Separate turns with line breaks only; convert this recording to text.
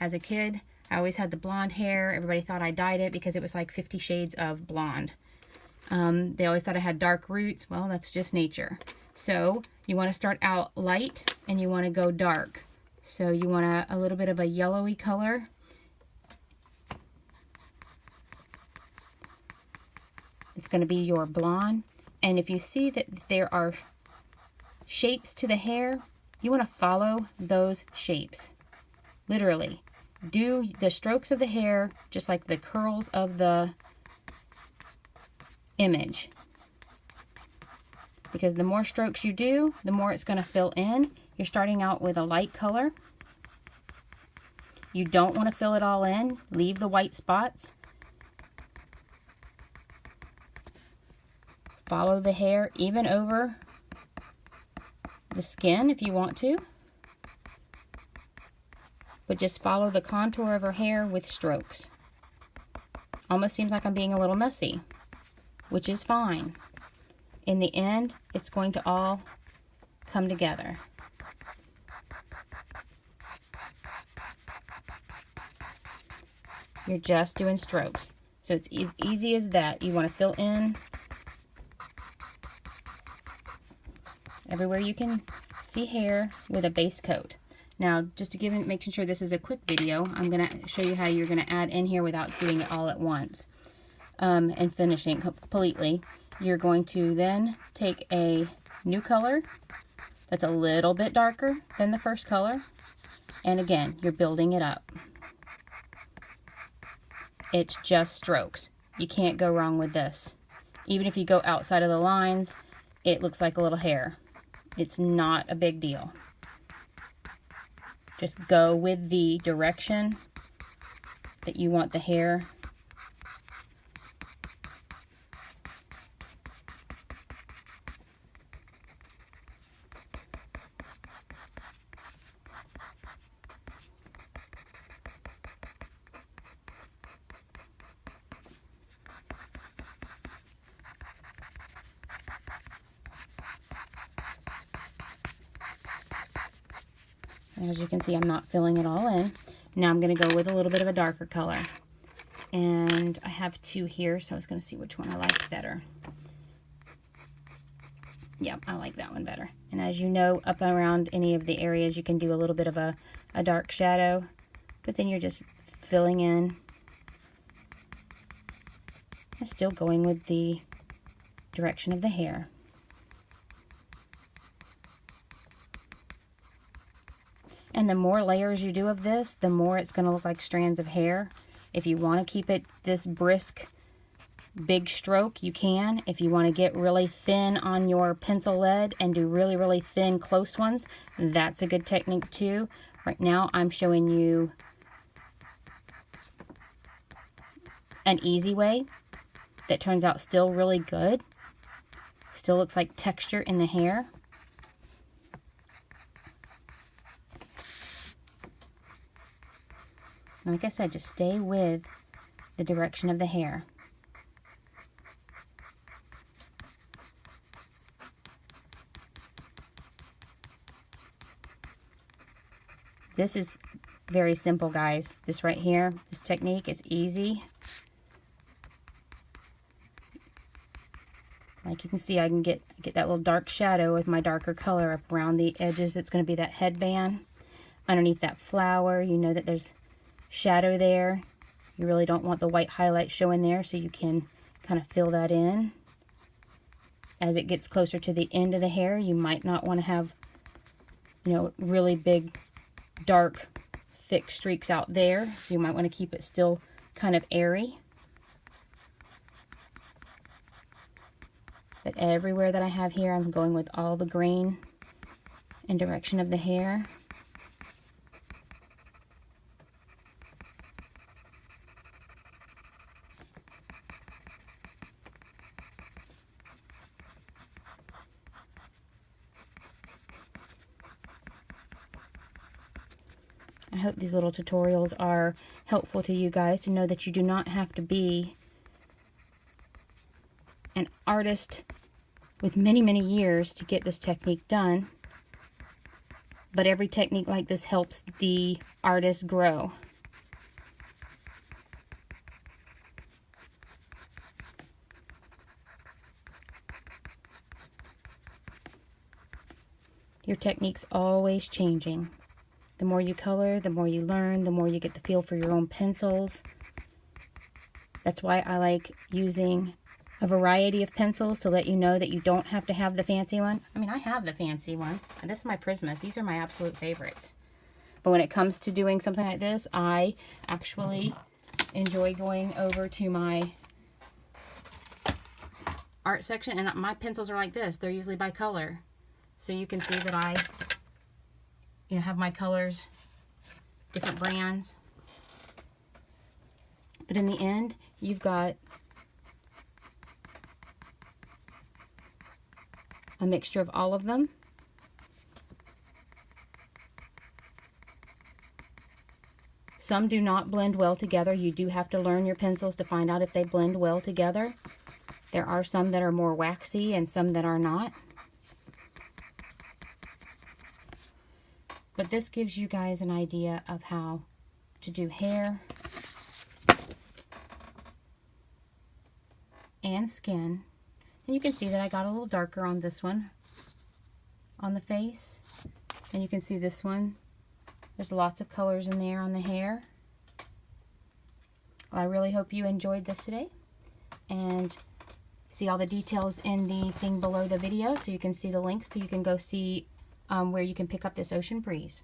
as a kid. I always had the blonde hair. Everybody thought I dyed it because it was like 50 shades of blonde. They always thought I had dark roots. Well, that's just nature. So you want to start out light and you want to go dark. So you want a little bit of a yellowy color. It's going to be your blonde. And if you see that there are shapes to the hair, you want to follow those shapes. Literally. Do the strokes of the hair just like the curls of the image. Because the more strokes you do, the more it's going to fill in. You're starting out with a light color. You don't want to fill it all in. Leave the white spots. Follow the hair even over the skin if you want to. But just follow the contour of her hair with strokes. Almost seems like I'm being a little messy, which is fine. In the end, it's going to all come together. You're just doing strokes. So it's as easy as that. You want to fill in everywhere you can see hair with a base coat. Now, just to making sure this is a quick video, I'm going to show you how you're going to add in here without doing it all at once and finishing completely. You're going to then take a new color that's a little bit darker than the first color. And again, you're building it up. It's just strokes. You can't go wrong with this. Even if you go outside of the lines, it looks like a little hair. It's not a big deal. Just go with the direction that you want the hair. As you can see, I'm not filling it all in. Now I'm going to go with a little bit of a darker color. And I have two here, so I was going to see which one I like better. Yep, I like that one better. And as you know, up around any of the areas, you can do a little bit of a dark shadow. But then you're just filling in. I'm still going with the direction of the hair. And the more layers you do of this, the more it's going to look like strands of hair. If you want to keep it this brisk, big stroke, you can. If you want to get really thin on your pencil lead and do really, really thin, close ones, that's a good technique too. Right now, I'm showing you an easy way that turns out still really good. Still looks like texture in the hair. Like I said, just stay with the direction of the hair. This is very simple, guys. This right here, this technique is easy. Like you can see, I can get that little dark shadow with my darker color up around the edges. That's going to be that headband. Underneath that flower, you know that there's shadow there. You really don't want the white highlight showing there, so you can kind of fill that in. As it gets closer to the end of the hair, you might not want to have, you know, really big, dark, thick streaks out there. So you might want to keep it still kind of airy. But everywhere that I have here, I'm going with all the grain and direction of the hair. I hope these little tutorials are helpful to you guys to know that you do not have to be an artist with many, many years to get this technique done. But every technique like this helps the artist grow. Your technique's always changing. The more you color, the more you learn, the more you get the feel for your own pencils. That's why I like using a variety of pencils, to let you know that you don't have to have the fancy one. I mean, I have the fancy one. And this is my Prismas. These are my absolute favorites. But when it comes to doing something like this, I actually enjoy going over to my art section. And my pencils are like this. They're usually by color. So you can see that I have my colors, different brands. But in the end, you've got a mixture of all of them. Some do not blend well together. You do have to learn your pencils to find out if they blend well together. There are some that are more waxy and some that are not. But this gives you guys an idea of how to do hair and skin. And you can see that I got a little darker on this one, on the face. And you can see this one. There's lots of colors in there on the hair. Well, I really hope you enjoyed this today. And see all the details in the thing below the video, so you can see the links, so you can go see where you can pick up this Ocean Breeze.